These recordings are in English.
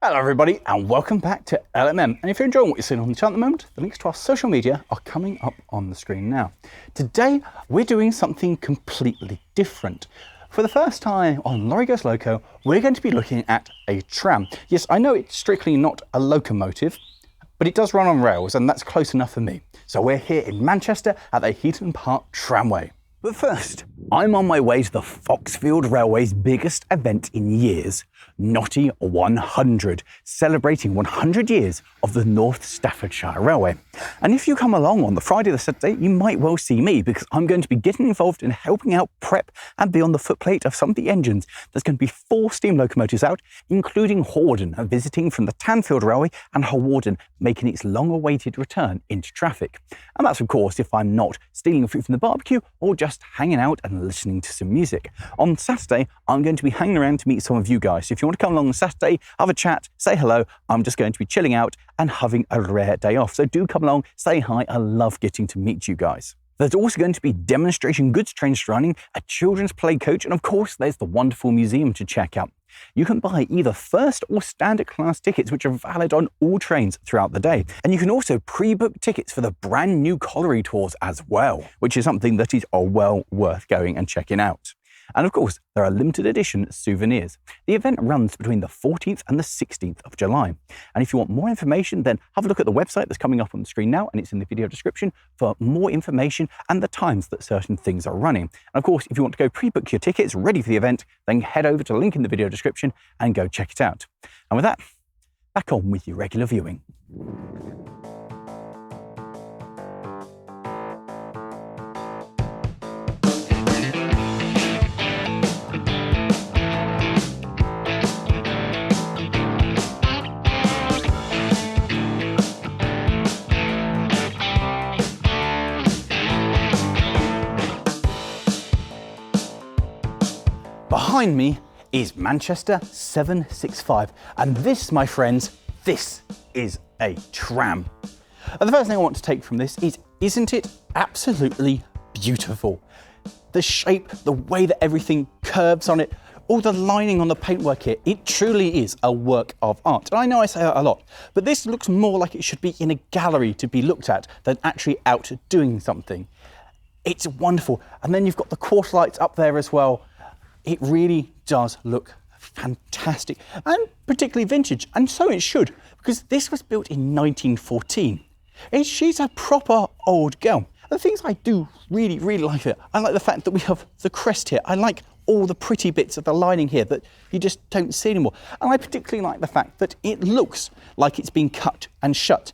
Hello everybody and welcome back to LMM, and if you're enjoying what you're seeing on the channel at the moment, the links to our social media are coming up on the screen now. Today we're doing something completely different. For the first time on Lawrie Goes Loco, we're going to be looking at a tram. Yes, I know it's strictly not a locomotive, but it does run on rails and that's close enough for me. So we're here in Manchester at the Hetton Park Tramway. But first, I'm on my way to the Foxfield Railway's biggest event in years, Notty 100, celebrating 100 years of the North Staffordshire Railway. And if you come along on the Friday or the Saturday, you might well see me because I'm going to be getting involved in helping out prep and be on the footplate of some of the engines. There's going to be 4 steam locomotives out, including Hordern, visiting from the Tanfield Railway, and Hawarden making its long-awaited return into traffic. And that's of course if I'm not stealing food from the barbecue or just hanging out and listening to some music. On Saturday, I'm going to be hanging around to meet some of you guys. So if you want to come along on Saturday, have a chat, say hello, I'm just going to be chilling out and having a rare day off. So do come along, say hi, I love getting to meet you guys. There's also going to be demonstration goods trains running, a children's play coach, and of course there's the wonderful museum to check out. You can buy either first or standard class tickets, which are valid on all trains throughout the day. And you can also pre-book tickets for the brand new colliery tours as well, which is something that is well worth going and checking out. And of course, there are limited edition souvenirs. The event runs between the 14th and the 16th of July. And if you want more information, then have a look at the website that's coming up on the screen now, and it's in the video description for more information and the times that certain things are running. And of course, if you want to go pre-book your tickets ready for the event, then head over to the link in the video description and go check it out. And with that, back on with your regular viewing. Behind me is Manchester 765, and this, my friends, this is a tram. And the first thing I want to take from this is, isn't it absolutely beautiful? The shape, the way that everything curves on it, all the lining on the paintwork here, it truly is a work of art. And I know I say that a lot, but this looks more like it should be in a gallery to be looked at than actually out doing something. It's wonderful. And then you've got the quarter lights up there as well. It really does look fantastic and particularly vintage, and so it should, because this was built in 1914. She's a proper old girl. The things I do really like it, I like the fact that we have the crest here. I like all the pretty bits of the lining here that you just don't see anymore. And I particularly like the fact that it looks like it's been cut and shut.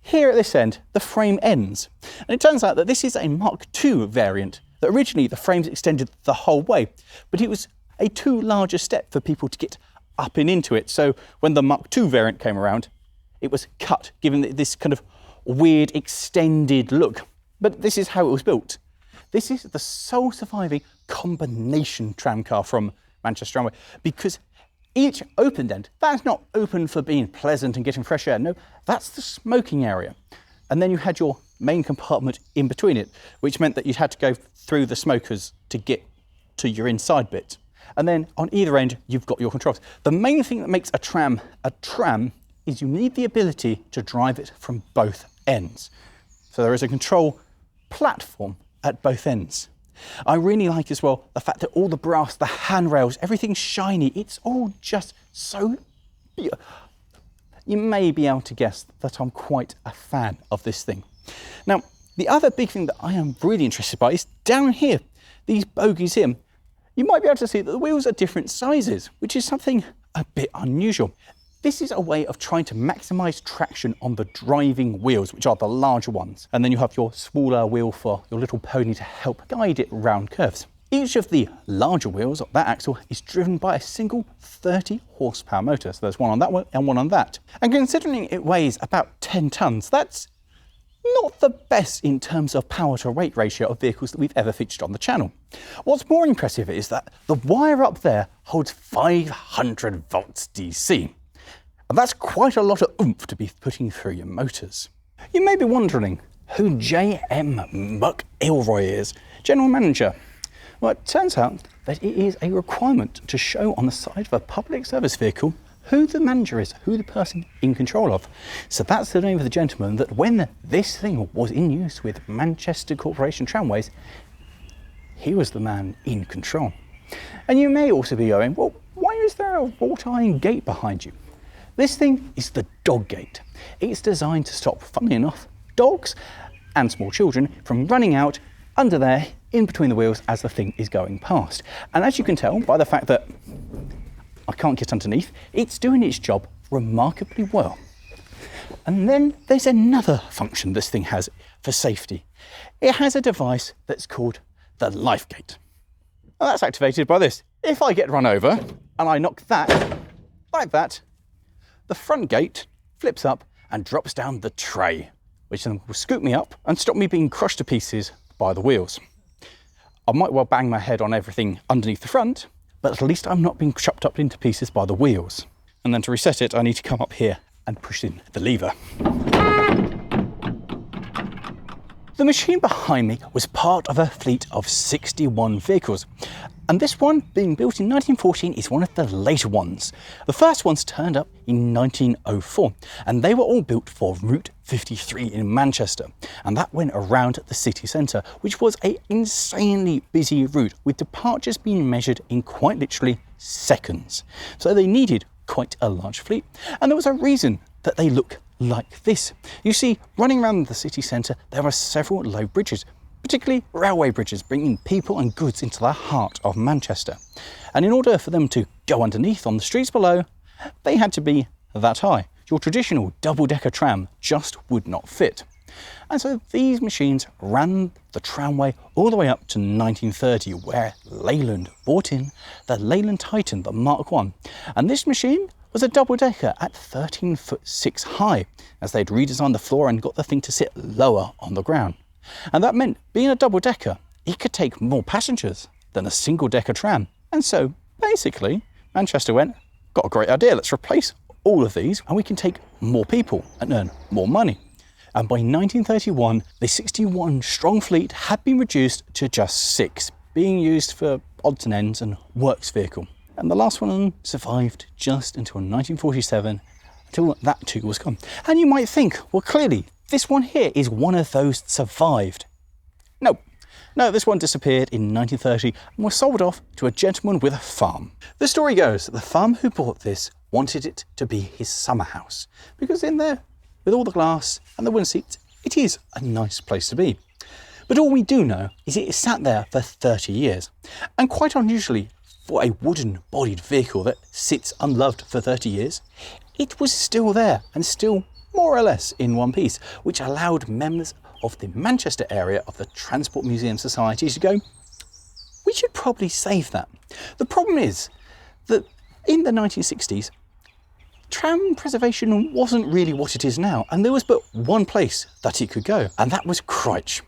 Here at this end, the frame ends. And it turns out that this is a Mark II variant. That originally the frames extended the whole way, but it was a too large a step for people to get up and into it. So when the Mark II variant came around, it was cut, giving it this kind of weird extended look. But this is how it was built. This is the sole surviving combination tram car from Manchester Tramway, because each opened end, that's not open for being pleasant and getting fresh air. No, that's the smoking area. And then you had your main compartment in between it, which meant that you had to go through the smokers to get to your inside bit. And then on either end, you've got your controls. The main thing that makes a tram is you need the ability to drive it from both ends. So there is a control platform at both ends. I really like as well the fact that all the brass, the handrails, everything's shiny. It's all just so beautiful. You may be able to guess that I'm quite a fan of this thing. Now, the other big thing that I am really interested by is down here, these bogies here. You might be able to see that the wheels are different sizes, which is something a bit unusual. This is a way of trying to maximise traction on the driving wheels, which are the larger ones. And then you have your smaller wheel for your little pony to help guide it around curves. Each of the larger wheels of that axle is driven by a single 30 horsepower motor. So there's one on that one and one on that. And considering it weighs about 10 tons, that's not the best in terms of power to weight ratio of vehicles that we've ever featured on the channel. What's more impressive is that the wire up there holds 500 volts DC. And that's quite a lot of oomph to be putting through your motors. You may be wondering who J.M. McIlroy is, General Manager. Well, it turns out that it is a requirement to show on the side of a public service vehicle who the manager is, who the person in control of. So that's the name of the gentleman that when this thing was in use with Manchester Corporation Tramways, he was the man in control. And you may also be going, well, why is there a wrought iron gate behind you? This thing is the dog gate. It's designed to stop, funnily enough, dogs and small children from running out under there in between the wheels as the thing is going past. And as you can tell by the fact that I can't get underneath, it's doing its job remarkably well. And then there's another function this thing has for safety. It has a device that's called the life gate. And that's activated by this. If I get run over and I knock that like that, the front gate flips up and drops down the tray, which then will scoop me up and stop me being crushed to pieces by the wheels. I might well bang my head on everything underneath the front, but at least I'm not being chopped up into pieces by the wheels. And then to reset it, I need to come up here and push in the lever. The machine behind me was part of a fleet of 61 vehicles. And this one, being built in 1914, is one of the later ones. The first ones turned up in 1904, and they were all built for Route 53 in Manchester. And that went around the city centre, which was an insanely busy route, with departures being measured in quite literally seconds. So they needed quite a large fleet, and there was a reason that they look like this. You see, running around the city centre, there are several low bridges, particularly railway bridges, bringing people and goods into the heart of Manchester. And in order for them to go underneath on the streets below, they had to be that high. Your traditional double-decker tram just would not fit. And so these machines ran the tramway all the way up to 1930, where Leyland bought in the Leyland Titan, the Mark I. And this machine was a double-decker at 13'6" high, as they'd redesigned the floor and got the thing to sit lower on the ground. And that meant, being a double-decker, it could take more passengers than a single-decker tram. And so, basically, Manchester went, got a great idea, let's replace all of these and we can take more people and earn more money. And by 1931, the 61-strong fleet had been reduced to just 6, being used for odds and ends and works vehicle. And the last one survived just until 1947, until that too was gone. And you might think, well, clearly, this one here is one of those that survived. No, this one disappeared in 1930 and was sold off to a gentleman with a farm. The story goes that the farmer who bought this wanted it to be his summer house, because in there, with all the glass and the wooden seats, it is a nice place to be. But all we do know is it sat there for 30 years. And quite unusually, for a wooden-bodied vehicle that sits unloved for 30 years, it was still there and still more or less in one piece, which allowed members of the Manchester area of the Transport Museum Society to go, we should probably save that. The problem is that in the 1960s, tram preservation wasn't really what it is now, and there was but one place that it could go, and that was Crich.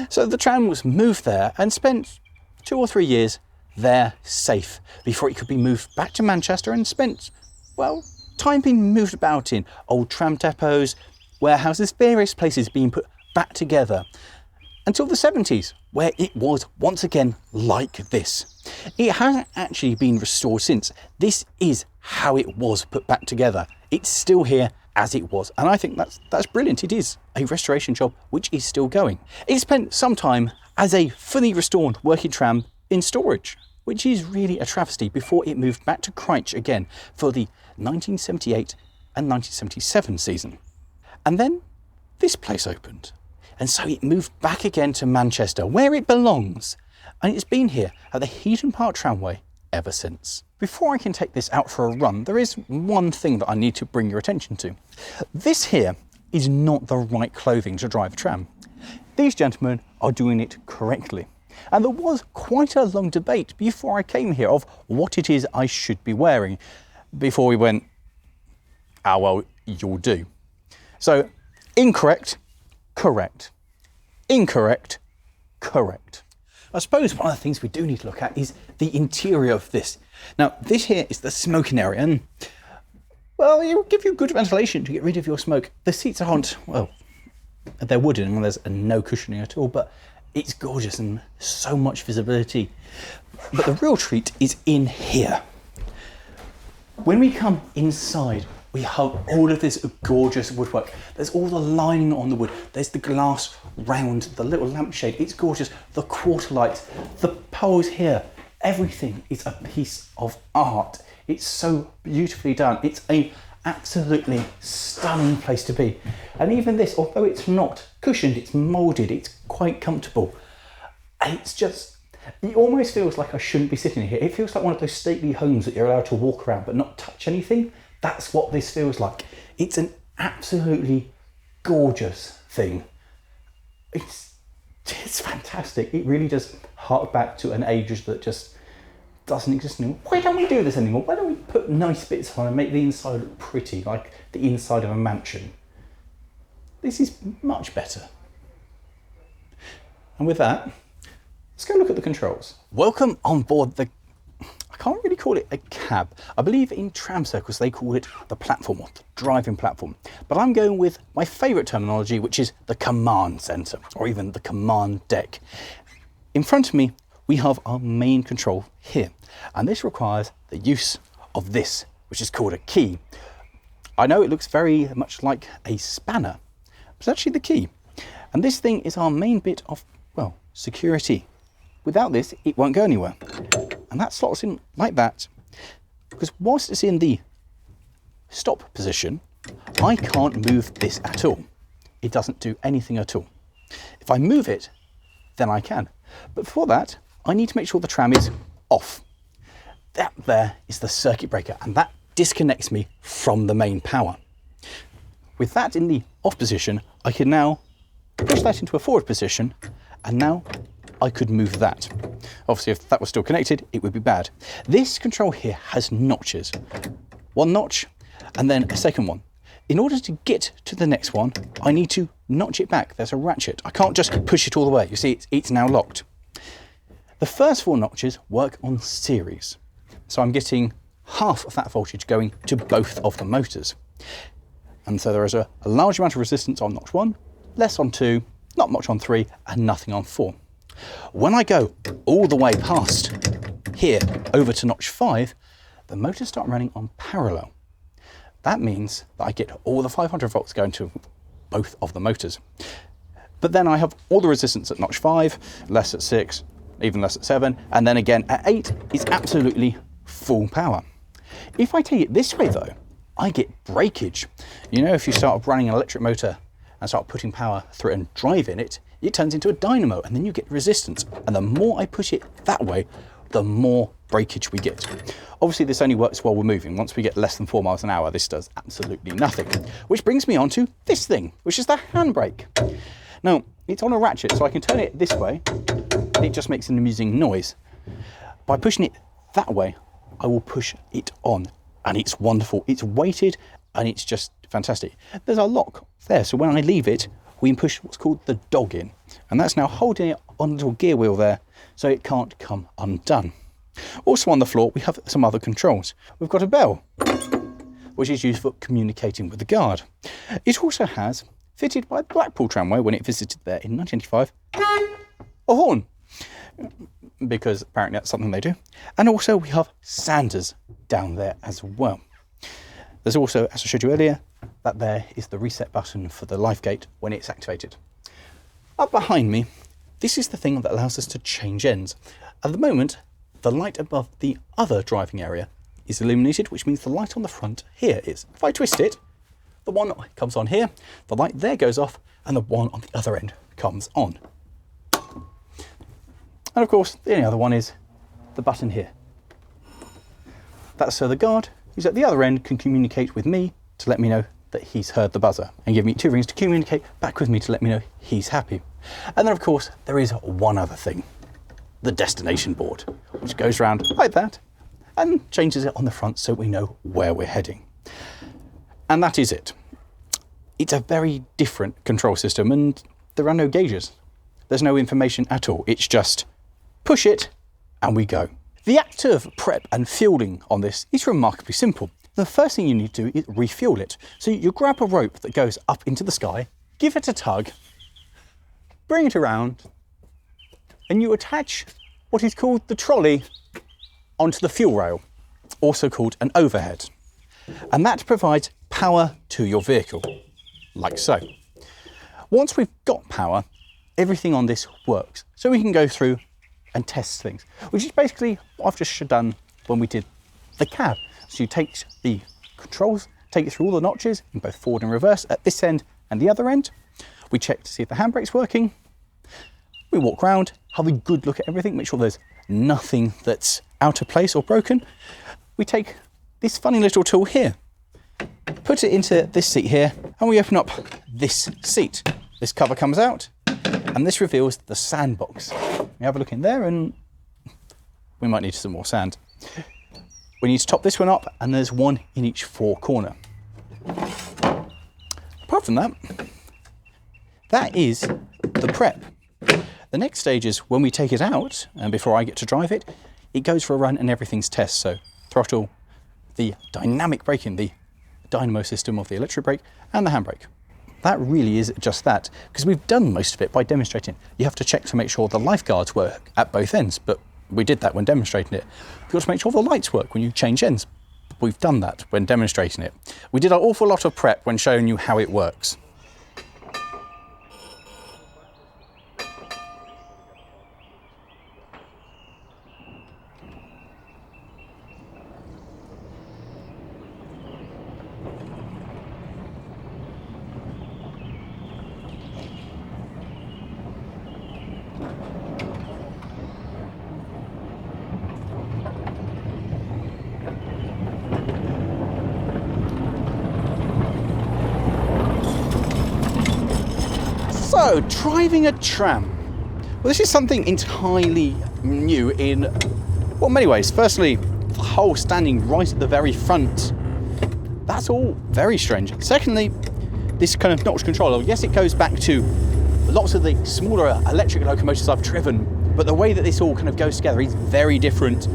So the tram was moved there and spent 2 or 3 years there safe before it could be moved back to Manchester and spent, well, time being moved about in old tram depots, warehouses, various places being put back together until the 70s, where it was once again like this. It hasn't actually been restored since. This is how it was put back together. It's still here as it was, and I think that's brilliant. It is a restoration job which is still going. It spent some time as a fully restored working tram in storage, which is really a travesty, before it moved back to Crich again for the 1978 and 1977 season. And then this place opened, and so it moved back again to Manchester, where it belongs, and it's been here at the Hetton Park Tramway ever since. Before I can take this out for a run, there is one thing that I need to bring your attention to. This here is not the right clothing to drive a tram. These gentlemen are doing it correctly. And there was quite a long debate before I came here of what it is I should be wearing, before we went, well, you'll do. So, incorrect, correct. Incorrect, correct. I suppose one of the things we do need to look at is the interior of this. Now, this here is the smoking area, and, well, it will give you good ventilation to get rid of your smoke. The seats aren't, well, they're wooden and there's no cushioning at all, but it's gorgeous and so much visibility. But the real treat is in here. When we come inside, we have all of this gorgeous woodwork. There's all the lining on the wood. There's the glass round, the little lampshade. It's gorgeous. The quarter lights, the poles here, everything is a piece of art. It's so beautifully done. It's an absolutely stunning place to be. And even this, although it's not cushioned, it's molded, it's quite comfortable. It's just, it almost feels like I shouldn't be sitting here. It feels like one of those stately homes that you're allowed to walk around but not touch anything. That's what this feels like. It's an absolutely gorgeous thing. It's fantastic. It really does hark back to an age that just doesn't exist anymore. Why don't we do this anymore? Why don't we put nice bits on and make the inside look pretty, like the inside of a mansion? This is much better. And with that, let's go look at the controls. Welcome on board the, I can't really call it a cab. I believe in tram circles they call it the platform, or the driving platform. But I'm going with my favourite terminology, which is the command centre, or even the command deck. In front of me, we have our main control here. And this requires the use of this, which is called a key. I know it looks very much like a spanner, but it's actually the key. And this thing is our main bit of, well, security. Without this, it won't go anywhere. And that slots in like that, because whilst it's in the stop position, I can't move this at all. It doesn't do anything at all. If I move it, then I can. But for that, I need to make sure the tram is off. That there is the circuit breaker, and that disconnects me from the main power. With that in the off position, I can now push that into a forward position, and now I could move that. Obviously, if that was still connected, it would be bad. This control here has notches. One notch, and then a second one. In order to get to the next one, I need to notch it back. There's a ratchet. I can't just push it all the way. You see, it's now locked. The first 4 notches work on series. So I'm getting half of that voltage going to both of the motors. And so there is a large amount of resistance on notch 1, less on 2, not much on 3, and nothing on 4. When I go all the way past here over to notch 5, the motors start running on parallel. That means that I get all the 500 volts going to both of the motors. But then I have all the resistance at notch 5, less at 6, even less at 7, and then again at 8 is absolutely full power. If I take it this way though, I get breakage. You know, if you start running an electric motor and start putting power through it and driving it, it turns into a dynamo, and then you get resistance. And the more I push it that way, the more breakage we get. Obviously this only works while we're moving. Once we get less than 4 miles an hour, this does absolutely nothing. Which brings me on to this thing, which is the handbrake. Now, it's on a ratchet, so I can turn it this way, and it just makes an amusing noise. By pushing it that way, I will push it on, and it's wonderful. It's weighted, and it's just fantastic. There's a lock there, so when I leave it, we can push what's called the dog in, and that's now holding it on a little gear wheel there, so it can't come undone. Also on the floor, we have some other controls. We've got a bell, which is used for communicating with the guard. It also has, fitted by Blackpool Tramway when it visited there in 1985, a horn, because apparently that's something they do. And also we have Sanders down there as well. There's also, as I showed you earlier, that there is the reset button for the life gate when it's activated. Up behind me, this is the thing that allows us to change ends. At the moment, the light above the other driving area is illuminated, which means the light on the front here is. If I twist it, the one comes on here, the light there goes off, and the one on the other end comes on. And of course, the only other one is the button here. That's so the guard who's at the other end can communicate with me to let me know that he's heard the buzzer, and give me 2 rings to communicate back with me to let me know he's happy. And then of course, there is one other thing, the destination board, which goes around like that and changes it on the front so we know where we're heading. And that is it. It's a very different control system, and there are no gauges. There's no information at all. It's just push it and we go. The act of prep and fueling on this is remarkably simple. The first thing you need to do is refuel it. So you grab a rope that goes up into the sky, give it a tug, bring it around, and you attach what is called the trolley onto the fuel rail. also called an overhead. And that provides power to your vehicle, like so. Once we've got power, everything on this works. So we can go through and test things, which is basically what I've just done when we did the cab. So you take the controls, take it through all the notches in both forward and reverse at this end and the other end. We check to see if the handbrake's working. We walk around, have a good look at everything, make sure there's nothing that's out of place or broken. We take this funny little tool here, put it into this seat here, and we open up this seat. This cover comes out, and this reveals the sandbox. We have a look in there, and we might need some more sand. We need to top this one up, and there's one in each four corner. Apart from that, that is the prep. The next stage is when we take it out, and before I get to drive it, it goes for a run and everything's test. So throttle, the dynamic braking, the dynamo system of the electric brake, and the handbrake. That really is just that, because we've done most of it by demonstrating. You have to check to make sure the lifeguards work at both ends, but we did that when demonstrating it. You've got to make sure the lights work when you change ends. We've done that when demonstrating it. We did an awful lot of prep when showing you how it works. So, driving a tram. Well, this is something entirely new in, well, many ways. Firstly, the whole standing right at the very front. That's all very strange. Secondly, this kind of notch control. Yes, it goes back to lots of the smaller electric locomotives I've driven, but the way that this all kind of goes together is very different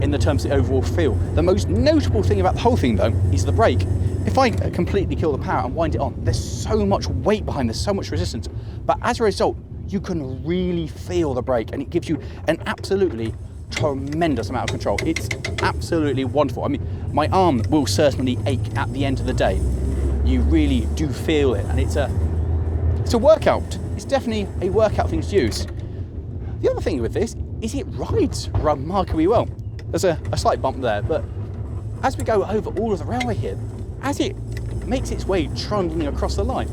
in the terms of the overall feel. The most notable thing about the whole thing, though, is the brake. If I completely kill the power and wind it on, there's so much weight behind, there's so much resistance. But as a result, you can really feel the brake, and it gives you an absolutely tremendous amount of control. It's absolutely wonderful. I mean, my arm will certainly ache at the end of the day. You really do feel it, and it's a workout. It's definitely a workout thing to use. The other thing with this is it rides remarkably well. There's a slight bump there, but as we go over all of the railway here, as it makes its way trundling across the line,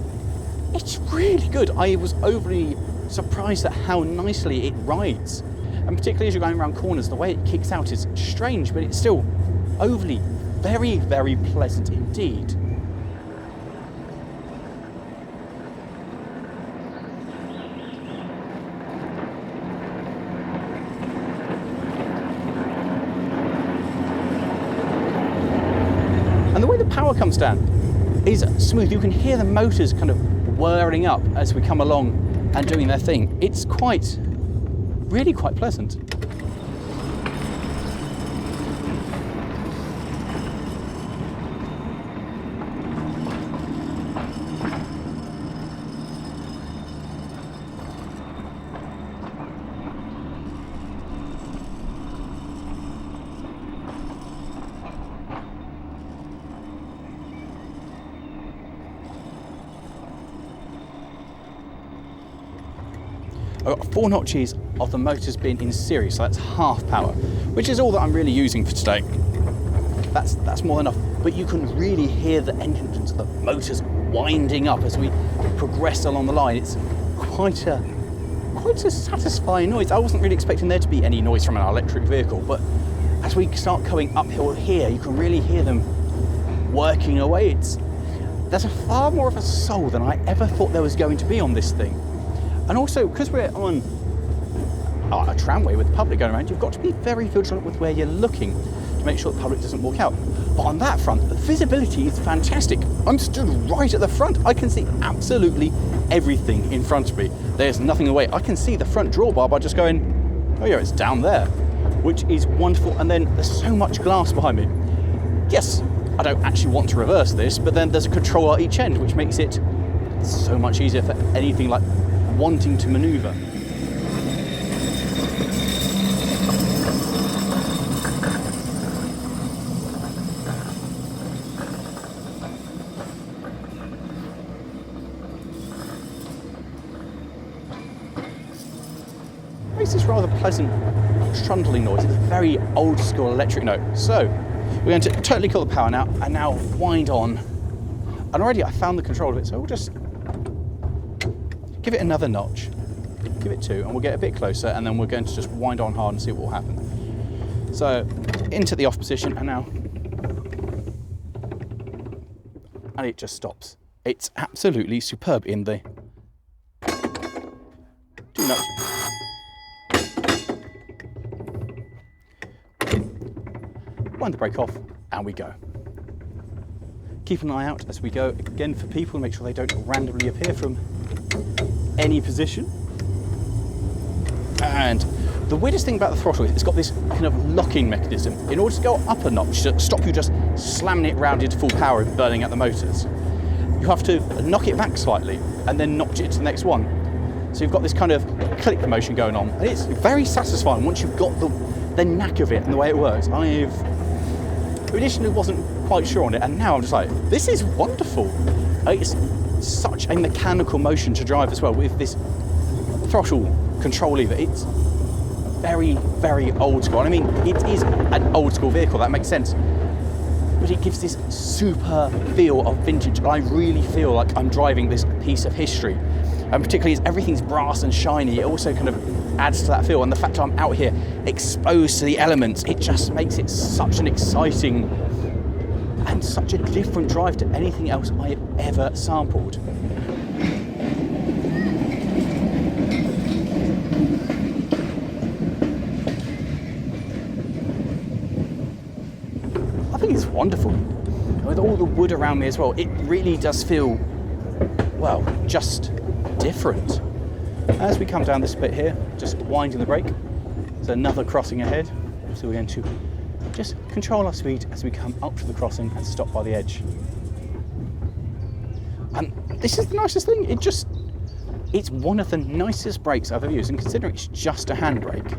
it's really good. I was overly surprised at how nicely it rides. And particularly as you're going around corners, the way it kicks out is strange, but it's still overly very, very pleasant indeed. And the way the power comes down is smooth. You can hear the motors kind of whirring up as we come along and doing their thing. It's really quite pleasant. I've got 4 notches of the motors being in series, so that's half power, which is all that I'm really using for today. That's more than enough, but you can really hear the engines, the motors winding up as we progress along the line. It's quite a satisfying noise. I wasn't really expecting there to be any noise from an electric vehicle, but as we start going uphill here, you can really hear them working away. There's far more of a soul than I ever thought there was going to be on this thing. And also, because we're on a tramway with the public going around, you've got to be very vigilant with where you're looking to make sure the public doesn't walk out. But on that front, the visibility is fantastic. I'm stood right at the front. I can see absolutely everything in front of me. There's nothing away. I can see the front drawbar by just going, oh yeah, it's down there, which is wonderful. And then there's so much glass behind me. Yes, I don't actually want to reverse this, but then there's a control at each end, which makes it so much easier for anything like wanting to manoeuvre. makes this rather pleasant trundling noise. It's a very old school electric note. So we're going to totally kill the power now, and now wind on. And already I found the control of it, so we'll just give it another notch, give it 2, and we'll get a bit closer, and then we're going to just wind on hard and see what will happen. So into the off position, and now, and it just stops. It's absolutely superb in the 2 notes. Wind the brake off, and we go. Keep an eye out as we go, again, for people, make sure they don't randomly appear from any position. And the weirdest thing about the throttle is it's got this kind of locking mechanism. In order to go up a notch, to stop you just slamming it round into full power and burning out the motors, you have to knock it back slightly and then notch it to the next one. So you've got this kind of click motion going on. And it's very satisfying once you've got the knack of it and the way it works. I initially wasn't quite sure on it, and now I'm just like, this is wonderful. It's such a mechanical motion to drive as well with this throttle control lever. It's very, very old school. I mean, it is an old school vehicle, that makes sense. But it gives this super feel of vintage. I really feel like I'm driving this piece of history. And particularly as everything's brass and shiny, it also kind of adds to that feel. And the fact I'm out here exposed to the elements, it just makes it such an exciting and such a different drive to anything else I have ever sampled. I think it's wonderful. With all the wood around me as well, it really does feel, well, just different. As we come down this bit here, just winding the brake. There's another crossing ahead, so we're going to just control our speed as we come up to the crossing and stop by the edge. And this is the nicest thing, it's one of the nicest brakes I've ever used, and considering it's just a handbrake,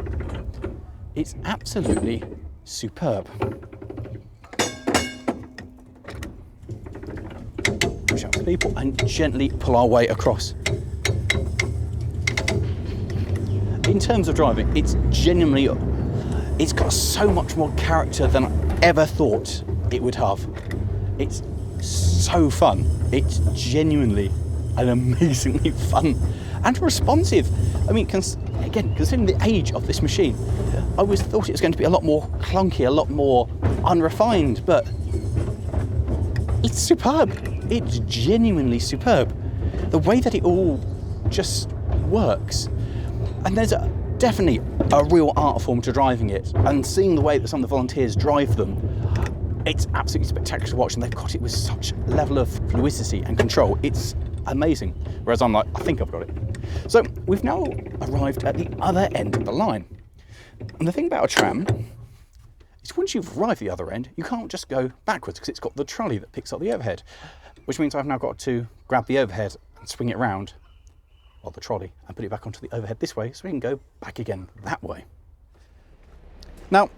it's absolutely superb. Push up to people and gently pull our way across. In terms of driving, it's got so much more character than I ever thought it would have. It's so fun. It's genuinely an amazingly fun and responsive. I mean, again, considering the age of this machine, I always thought it was going to be a lot more clunky, a lot more unrefined, but it's superb. It's genuinely superb. The way that it all just works. And there's definitely a real art form to driving it, and seeing the way that some of the volunteers drive them, it's absolutely spectacular to watch, and they've got it with such a level of fluidity and control. It's amazing. Whereas I'm like, I think I've got it. So we've now arrived at the other end of the line. And the thing about a tram is once you've arrived at the other end, you can't just go backwards because it's got the trolley that picks up the overhead, which means I've now got to grab the overhead and swing it around, or the trolley, and put it back onto the overhead this way so we can go back again that way. Now,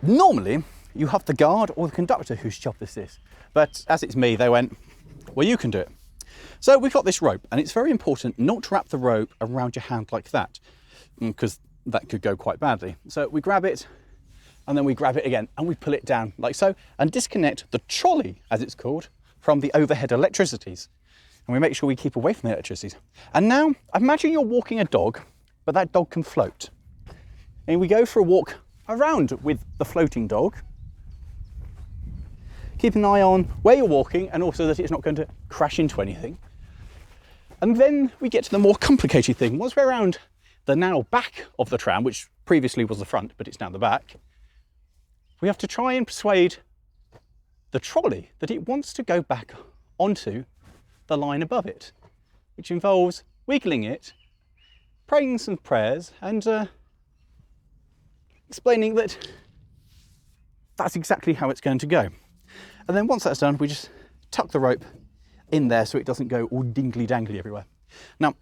normally you have the guard or the conductor whose job this is, but as it's me, they went, well, you can do it. So we've got this rope, and it's very important not to wrap the rope around your hand like that, because that could go quite badly. So we grab it, and then we grab it again, and we pull it down like so, and disconnect the trolley, as it's called, from the overhead electricities. And we make sure we keep away from the electricity. And now, imagine you're walking a dog, but that dog can float. And we go for a walk around with the floating dog. Keep an eye on where you're walking, and also that it's not going to crash into anything. And then we get to the more complicated thing. Once we're around the now back of the tram, which previously was the front, but it's now the back, we have to try and persuade the trolley that it wants to go back onto the line above it, which involves wiggling it, praying some prayers, and explaining that that's exactly how it's going to go. And then once that's done, we just tuck the rope in there so it doesn't go all dingly-dangly everywhere. Now,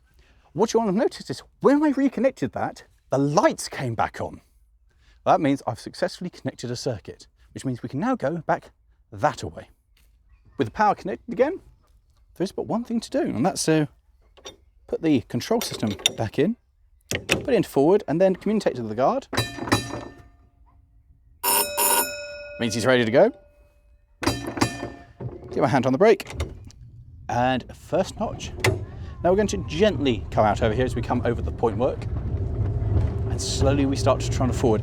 what you want to notice is when I reconnected that, the lights came back on. That means I've successfully connected a circuit, which means we can now go back that away. With the power connected again, there's but one thing to do, and that's to put the control system back in, put it into forward, and then communicate to the guard. Means he's ready to go. Get my hand on the brake, and first notch. Now we're going to gently come out over here as we come over the point work, and slowly we start to trundle forward.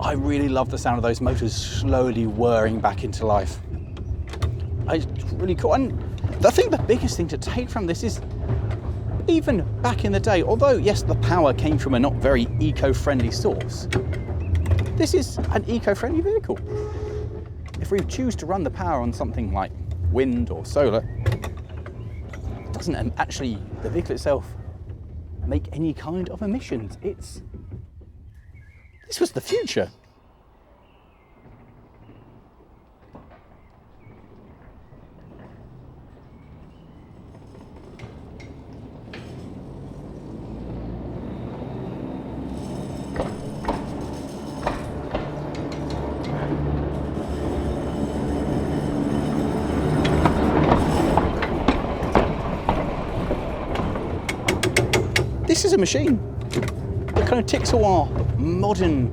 I really love the sound of those motors slowly whirring back into life. It's really cool. And I think the biggest thing to take from this is, even back in the day, although yes, the power came from a not very eco-friendly source, this is an eco-friendly vehicle. If we choose to run the power on something like wind or solar, it doesn't actually, the vehicle itself, make any kind of emissions. This was the future. This is a machine that kind of ticks all our modern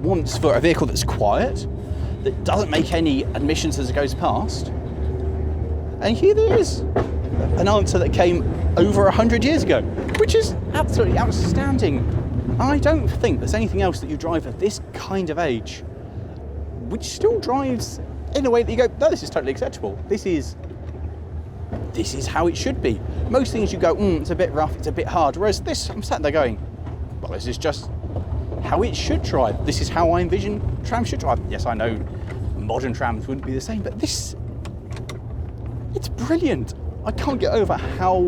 wants for a vehicle that's quiet, that doesn't make any emissions as it goes past. And here there is an answer that came over 100 years ago, which is absolutely outstanding. I don't think there's anything else that you drive at this kind of age which still drives in a way that you go, no, this is totally acceptable. This is how it should be. Most things you go, it's a bit rough, it's a bit hard. Whereas this, I'm sat there going, well, this is just how it should drive. This is how I envision trams should drive. Yes, I know modern trams wouldn't be the same, but this, it's brilliant. I can't get over how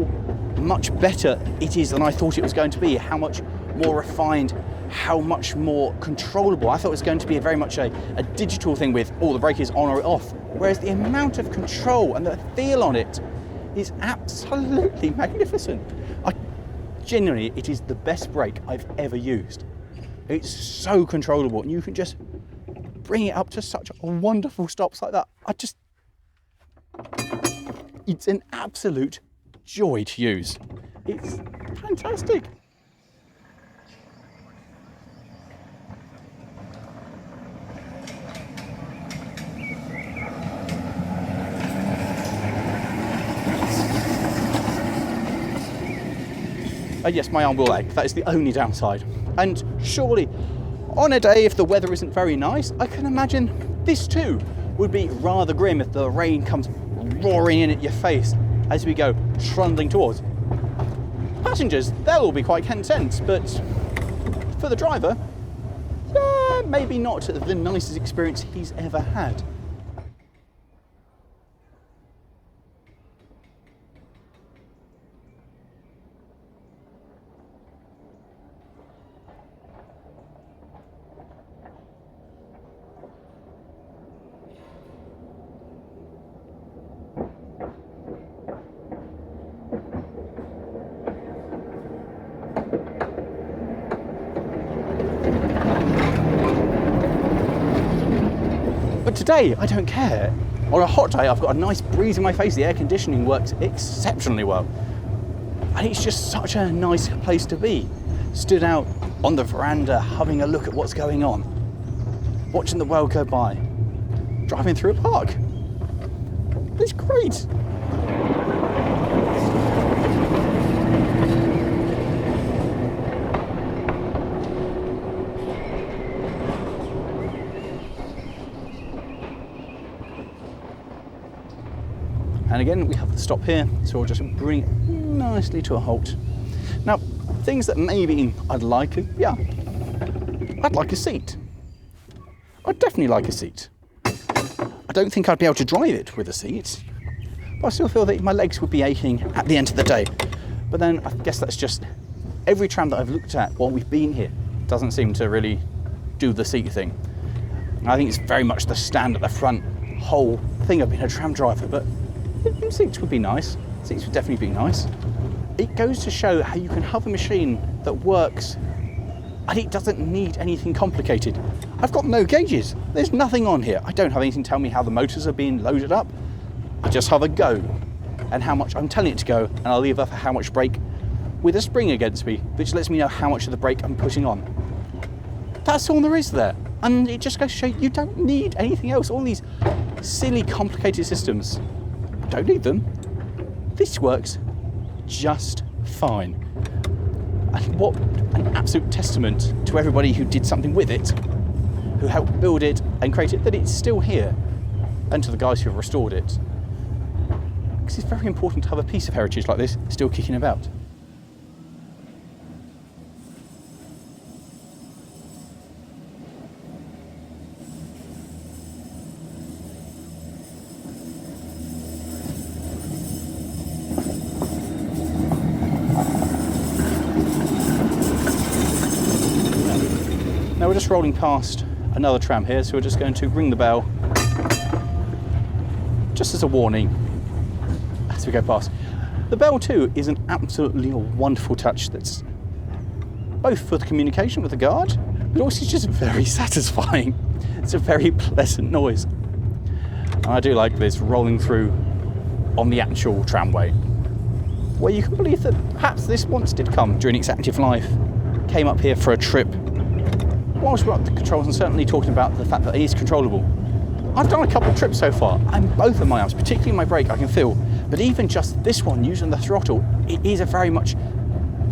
much better it is than I thought it was going to be, how much more refined, how much more controllable. I thought it was going to be very much a digital thing with all the brake is on or off, whereas the amount of control and the feel on it is absolutely magnificent. Genuinely, it is the best brake I've ever used. It's so controllable, and you can just bring it up to such wonderful stops like that. It's an absolute joy to use. It's fantastic. Yes, my arm will ache. That is the only downside. And surely, on a day if the weather isn't very nice, I can imagine this too would be rather grim if the rain comes roaring in at your face as we go trundling towards. Passengers, they'll all be quite content, but for the driver, yeah, maybe not the nicest experience he's ever had. Today, I don't care. On a hot day, I've got a nice breeze in my face. The air conditioning works exceptionally well. And it's just such a nice place to be. Stood out on the veranda, having a look at what's going on. Watching the world go by. Driving through a park. It's great. And again, we have the stop here, so we'll just bring it nicely to a halt. Now, things that maybe I'd like a seat. I'd definitely like a seat. I don't think I'd be able to drive it with a seat, but I still feel that my legs would be aching at the end of the day. But then I guess that's just every tram that I've looked at while we've been here doesn't seem to really do the seat thing. I think it's very much the stand at the front whole thing of being a tram driver, but seats would be nice. Seats would definitely be nice. It goes to show how you can have a machine that works and it doesn't need anything complicated. I've got no gauges. There's nothing on here. I don't have anything to tell me how the motors are being loaded up. I just have a go and how much I'm telling it to go, and I'll leave off how much brake with a spring against me, which lets me know how much of the brake I'm putting on. That's all there is there. And it just goes to show you don't need anything else. All these silly, complicated systems, don't need them. This works just fine. And what an absolute testament to everybody who did something with it, who helped build it and create it, that it's still here, and to the guys who have restored it. Because it's very important to have a piece of heritage like this still kicking about. Now we're just rolling past another tram here, so we're just going to ring the bell just as a warning as we go past. The bell too is an absolutely wonderful touch that's both for the communication with the guard, but also just very satisfying. It's a very pleasant noise. And I do like this rolling through on the actual tramway, where you can believe that perhaps this once did come during its active life, came up here for a trip. Whilst we're at the controls and certainly talking about the fact that it is controllable, I've done a couple of trips so far, and both of my arms, particularly my brake, I can feel. But even just this one, using the throttle, it is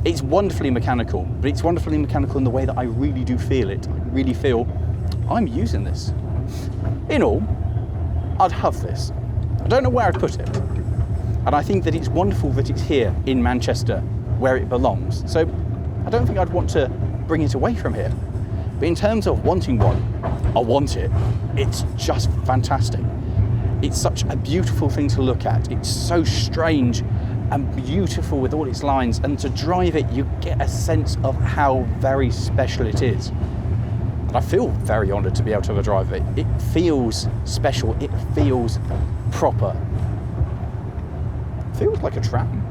it's wonderfully mechanical, but it's wonderfully mechanical in the way that I really do feel it. I really feel I'm using this. In all, I'd have this. I don't know where I'd put it. And I think that it's wonderful that it's here in Manchester, where it belongs. So I don't think I'd want to bring it away from here. But in terms of wanting one, I want it. It's just fantastic. It's such a beautiful thing to look at. It's so strange and beautiful with all its lines, and to drive it, you get a sense of how very special it is. And I feel very honoured to be able to drive it. It feels special. It feels proper. It feels like a tram.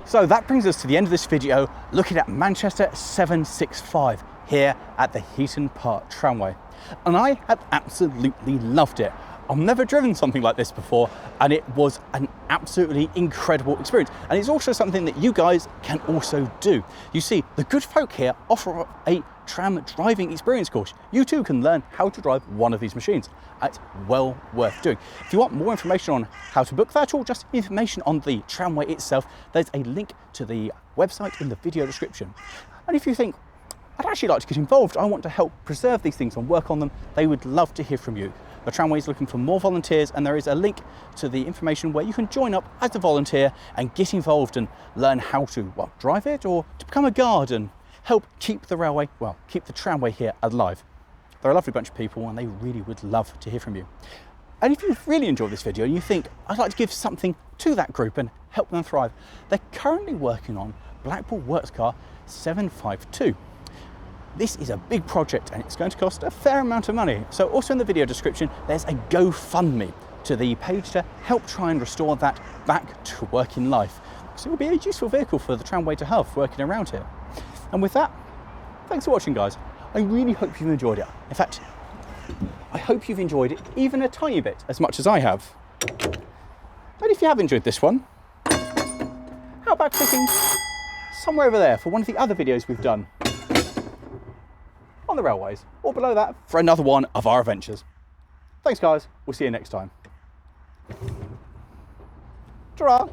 So that brings us to the end of this video, looking at Manchester 765 here at the Hetton Park Tramway. And I have absolutely loved it. I've never driven something like this before, and it was an absolutely incredible experience. And it's also something that you guys can also do. You see, the good folk here offer a tram driving experience course. You too can learn how to drive one of these machines. It's well worth doing. If you want more information on how to book that, or just information on the tramway itself, there's a link to the website in the video description. And if you think, I'd actually like to get involved, I want to help preserve these things and work on them, they would love to hear from you. The tramway is looking for more volunteers, and there is a link to the information where you can join up as a volunteer and get involved and learn how to, well, drive it, or to become a guard and help keep the railway, well, keep the tramway here alive. They're a lovely bunch of people, and they really would love to hear from you. And if you've really enjoyed this video and you think, I'd like to give something to that group and help them thrive, they're currently working on Blackpool Works Car 752. This is a big project, and it's going to cost a fair amount of money. So also in the video description, there's a GoFundMe to the page to help try and restore that back to working life. So it will be a useful vehicle for the tramway to have working around here. And with that, thanks for watching, guys. I really hope you've enjoyed it. In fact, I hope you've enjoyed it even a tiny bit as much as I have. And if you have enjoyed this one, how about clicking somewhere over there for one of the other videos we've done on the railways, or below that for another one of our adventures. Thanks, guys. We'll see you next time. Ta-ra!